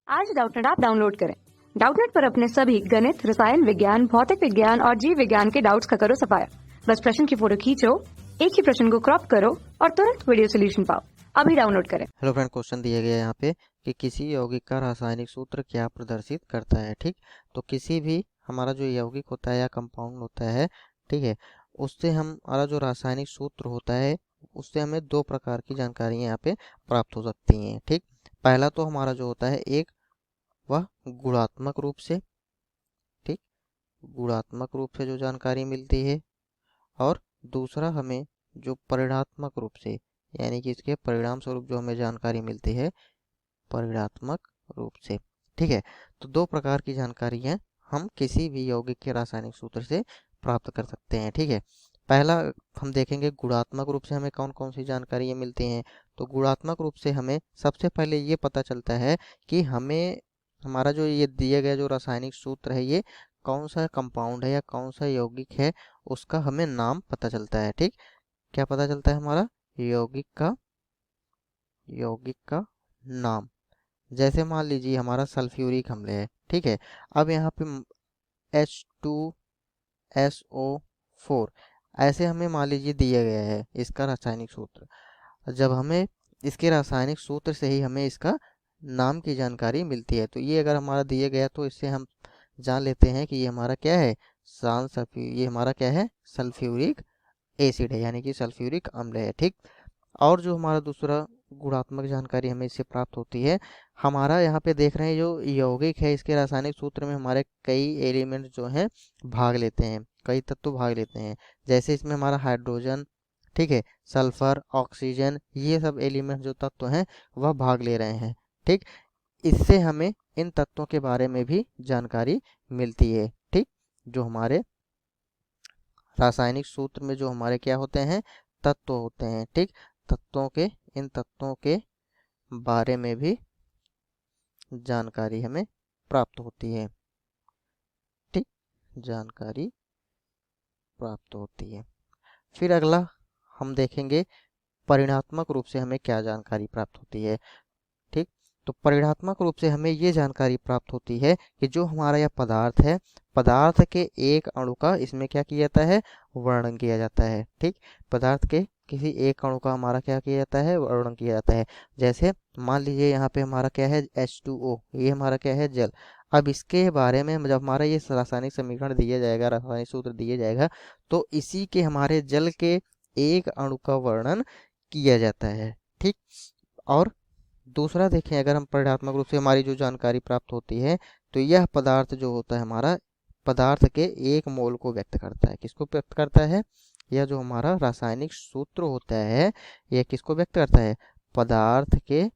आज Doubtnut app download करें। Doubtnut पर अपने सभी गणित, रसायन विज्ञान, भौतिक विज्ञान और जीव विज्ञान के डाउट्स का करो सफाया। बस प्रश्न की फोटो खींचो, एक ही प्रश्न को क्रॉप करो और तुरंत वीडियो सोल्यूशन पाओ। अभी डाउनलोड करें। हेलो फ्रेंड, क्वेश्चन दिया गया है यहाँ पे कि किसी यौगिक का रासायनिक सूत्र क्या प्रदर्शित करता है। ठीक, तो किसी भी हमारा जो यौगिक होता है या कंपाउंड होता है, ठीक है, उससे हमारा जो रासायनिक सूत्र होता है उससे हमें दो प्रकार की जानकारी यहाँ पे प्राप्त हो सकती हैं। ठीक, पहला तो हमारा जो होता है एक वह गुणात्मक रूप से, ठीक, गुणात्मक रूप से जो जानकारी मिलती है, और दूसरा हमें जो परिणात्मक रूप से यानी कि इसके परिणाम स्वरूप जो हमें जानकारी मिलती है परिणात्मक रूप से। ठीक है, तो दो प्रकार की जानकारियाँ हम किसी भी यौगिक के रासायनिक सूत्र से प्राप्त कर सकते हैं। ठीक है, पहला हम देखेंगे गुणात्मक रूप से हमें कौन कौन सी जानकारियाँ मिलती हैं। तो गुणात्मक रूप से हमें सबसे पहले ये पता चलता है कि हमें हमारा जो ये दिया गया जो रासायनिक सूत्र है ये कौन सा कंपाउंड है या कौन सा यौगिक है, उसका हमें नाम पता चलता है। ठीक, क्या पता चलता है हमारा यौगिक का नाम। जैसे मान लीजिए हमारा सल्फ्यूरिक अम्ल है। ठीक है, अब यहाँ पे H2SO4 ऐसे हमें मान लीजिए दिया गया है इसका रासायनिक सूत्र। जब हमें इसके रासायनिक सूत्र से ही हमें इसका नाम की जानकारी मिलती है, तो ये अगर हमारा दिया गया तो इससे हम जान लेते हैं कि ये हमारा क्या है, ये हमारा क्या है, सल्फ्यूरिक एसिड है यानी कि सल्फ्यूरिक अम्ल है। ठीक, और जो हमारा दूसरा गुणात्मक जानकारी हमें इससे प्राप्त होती है, हमारा यहाँ पे देख रहे हैं जो यौगिक है इसके रासायनिक सूत्र में हमारे कई एलिमेंट जो हैं भाग लेते हैं, कई तत्व भाग लेते हैं। जैसे इसमें हमारा हाइड्रोजन, ठीक है, सल्फर, ऑक्सीजन, ये सब एलिमेंट जो तत्व हैं वह भाग ले रहे हैं। ठीक, इससे हमें इन तत्वों के बारे में भी जानकारी मिलती है। ठीक, जो हमारे रासायनिक सूत्र में जो हमारे क्या होते हैं, तत्व होते हैं। ठीक, इन तत्वों के बारे में भी जानकारी हमें प्राप्त होती है। ठीक, जानकारी प्राप्त होती है। फिर अगला हम देखेंगे परिणात्मक रूप से हमें क्या जानकारी प्राप्त होती है। ठीक, तो परिणात्मक रूप से हमें ये जानकारी प्राप्त होती है कि जो हमारा यह पदार्थ है, पदार्थ के एक अणु का इसमें क्या किया जाता है, वर्णन किया जाता है। ठीक, पदार्थ के किसी एक अणु का हमारा क्या किया जाता है, वर्णन किया जाता है। जैसे मान लीजिए यहाँ पे हमारा क्या है, H2O, ये हमारा क्या है, जल। अब इसके बारे में जब हमारा ये रासायनिक समीकरण दिया जाएगा, रासायनिक सूत्र दिया जाएगा, तो इसी के हमारे जल के एक अणु का वर्णन किया जाता है। ठीक, और दूसरा देखें, अगर हम परिणात्मक रूप से हमारी जो जानकारी प्राप्त होती है, तो यह पदार्थ जो होता है हमारा पदार्थ के एक मोल को व्यक्त करता है। किसको व्यक्त करता है, यह जो हमारा रासायनिक सूत्र होता है यह किसको व्यक्त करता है, पदार्थ के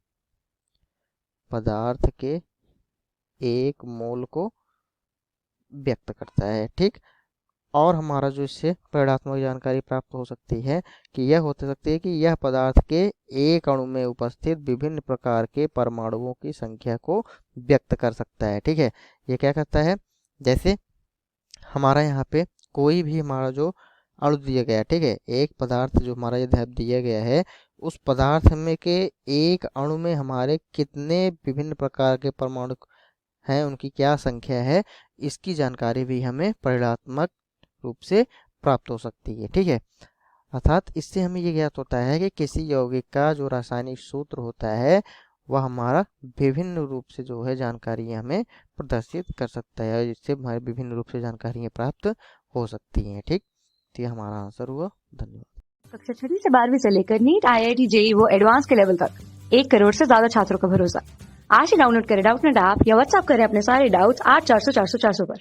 एक मोल को व्यक्त करता है। ठीक, और हमारा जो इससे परिणात्मक जानकारी प्राप्त हो सकती है कि यह हो सकती है कि यह पदार्थ के एक अणु में उपस्थित विभिन्न प्रकार के परमाणुओं की संख्या को व्यक्त कर सकता है। ठीक है, ये क्या करता है, जैसे हमारा यहाँ पे कोई भी हमारा जो अणु दिया गया, ठीक है, एक पदार्थ जो हमारा ये दिया गया है, उस पदार्थ में के एक अणु में हमारे कितने विभिन्न प्रकार के परमाणु हैं, उनकी क्या संख्या है, इसकी जानकारी भी हमें परिणात्मक रूप से प्राप्त हो सकती है। ठीक है, अर्थात इससे हमें ये ज्ञात होता है कि किसी यौगिक का जो रासायनिक सूत्र होता है वह हमारा विभिन्न रूप से जो है जानकारी हमें प्रदर्शित कर सकता है, जिससे हमारे विभिन्न रूप से जानकारियाँ प्राप्त हो सकती हैं। ठीक, तो ये हमारा आंसर हुआ। धन्यवाद। कक्षा 6 से 12वीं से लेकर नीट, IIT, JEE वो एडवांस के लेवल तक 1 करोड़ से ज्यादा छात्रों का भरोसा। आज ही डाउनलोड करें डाउटनेट ऐप या व्हाट्सएप करें अपने सारे डाउट्स 8400 400 400 पर।